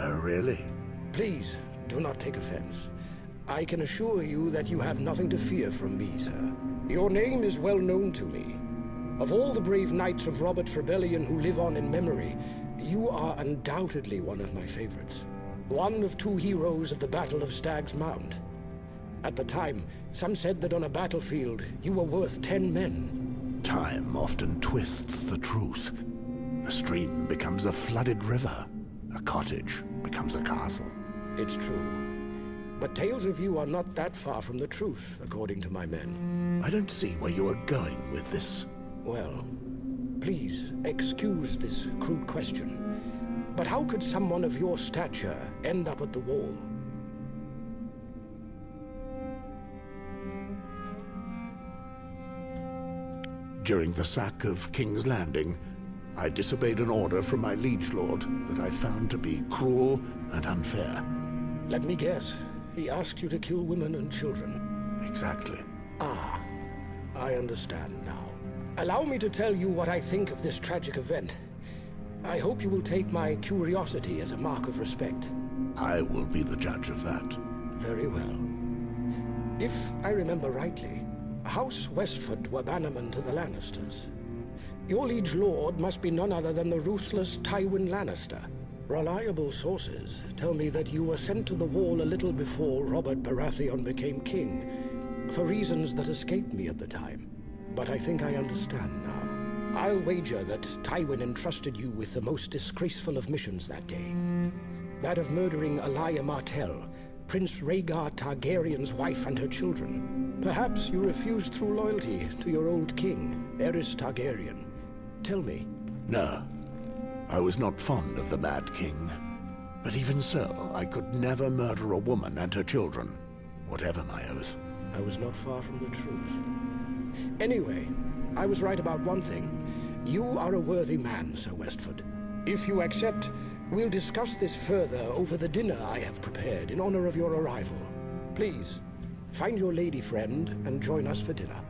Oh, really? Please, do not take offense. I can assure you that you have nothing to fear from me, sir. Your name is well known to me. Of all the brave knights of Robert's Rebellion who live on in memory, you are undoubtedly one of my favorites. One of 2 heroes of the Battle of Stag's Mount. At the time, some said that on a battlefield, you were worth 10 men. Time often twists the truth. A stream becomes a flooded river. A cottage becomes a castle. It's true. But tales of you are not that far from the truth, according to my men. I don't see where you are going with this. Well, please, excuse this crude question. But how could someone of your stature end up at the wall? During the sack of King's Landing, I disobeyed an order from my liege lord that I found to be cruel and unfair. Let me guess. He asked you to kill women and children. Exactly. Ah, I understand now. Allow me to tell you what I think of this tragic event. I hope you will take my curiosity as a mark of respect. I will be the judge of that. Very well. If I remember rightly, House Westford were bannermen to the Lannisters. Your liege lord must be none other than the ruthless Tywin Lannister. Reliable sources tell me that you were sent to the wall a little before Robert Baratheon became king, for reasons that escaped me at the time. But I think I understand now. I'll wager that Tywin entrusted you with the most disgraceful of missions that day. That of murdering Alia Martell, Prince Rhaegar Targaryen's wife and her children. Perhaps you refused through loyalty to your old king, Aerys Targaryen. Tell me. No. I was not fond of the Mad King. But even so, I could never murder a woman and her children, whatever my oath. I was not far from the truth. Anyway, I was right about one thing. You are a worthy man, Sir Westford. If you accept, we'll discuss this further over the dinner I have prepared in honor of your arrival. Please, find your lady friend and join us for dinner.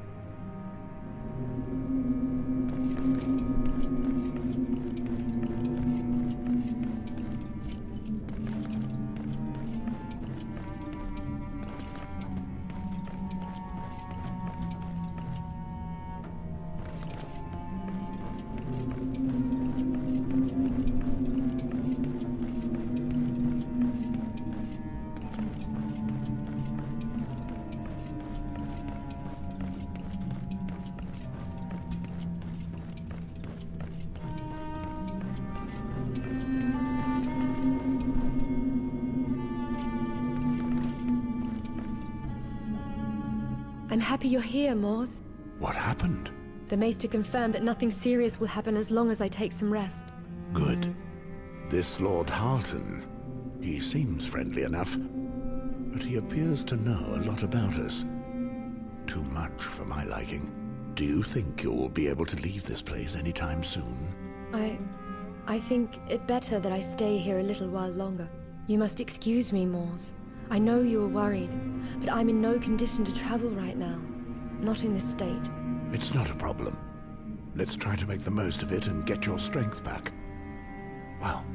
I'm happy you're here, Mors. What happened? The Maester confirmed that nothing serious will happen as long as I take some rest. Good. This Lord Halton, he seems friendly enough, but he appears to know a lot about us. Too much for my liking. Do you think you'll be able to leave this place anytime soon? I think it better that I stay here a little while longer. You must excuse me, Mors. I know you are worried, but I'm in no condition to travel right now. Not in this state. It's not a problem. Let's try to make the most of it and get your strength back. Well,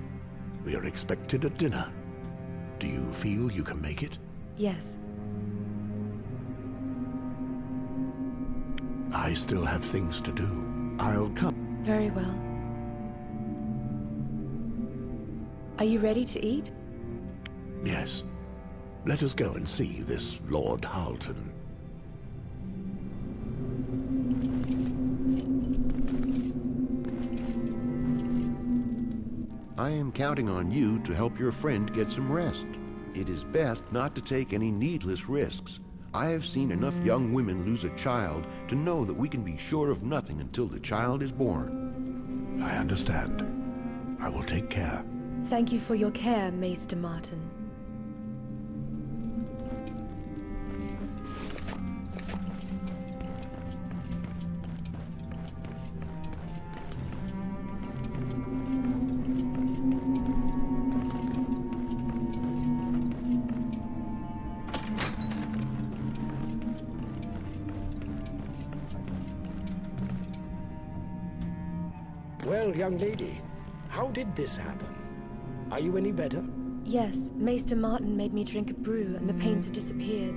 we are expected at dinner. Do you feel you can make it? Yes. I still have things to do. I'll come. Very well. Are you ready to eat? Yes. Let us go and see this Lord Halton. I am counting on you to help your friend get some rest. It is best not to take any needless risks. I have seen enough young women lose a child to know that we can be sure of nothing until the child is born. I understand. I will take care. Thank you for your care, Maester Martin. Well, young lady, how did this happen? Are you any better? Yes, Maester Martin made me drink a brew and the pains have disappeared.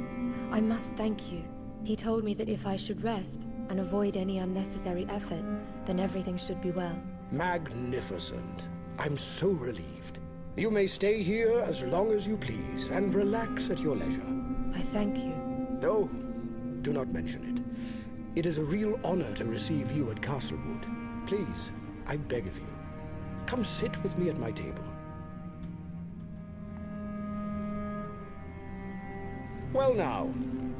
I must thank you. He told me that if I should rest and avoid any unnecessary effort, then everything should be well. Magnificent. I'm so relieved. You may stay here as long as you please and relax at your leisure. I thank you. No, do not mention it. It is a real honor to receive you at Castlewood. Please, I beg of you, come sit with me at my table. Well now,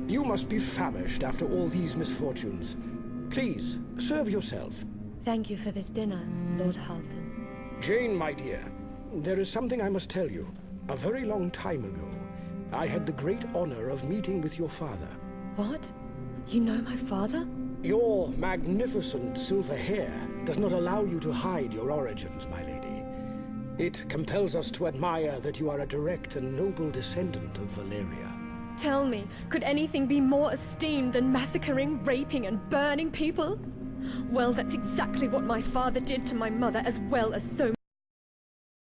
you must be famished after all these misfortunes. Please, serve yourself. Thank you for this dinner, Lord Halton. Jane, my dear, there is something I must tell you. A very long time ago, I had the great honor of meeting with your father. What? You know my father? Your magnificent silver hair does not allow you to hide your origins, my lady. It compels us to admire that you are a direct and noble descendant of Valeria. Tell me, could anything be more esteemed than massacring, raping, and burning people? Well, that's exactly what my father did to my mother, as well as so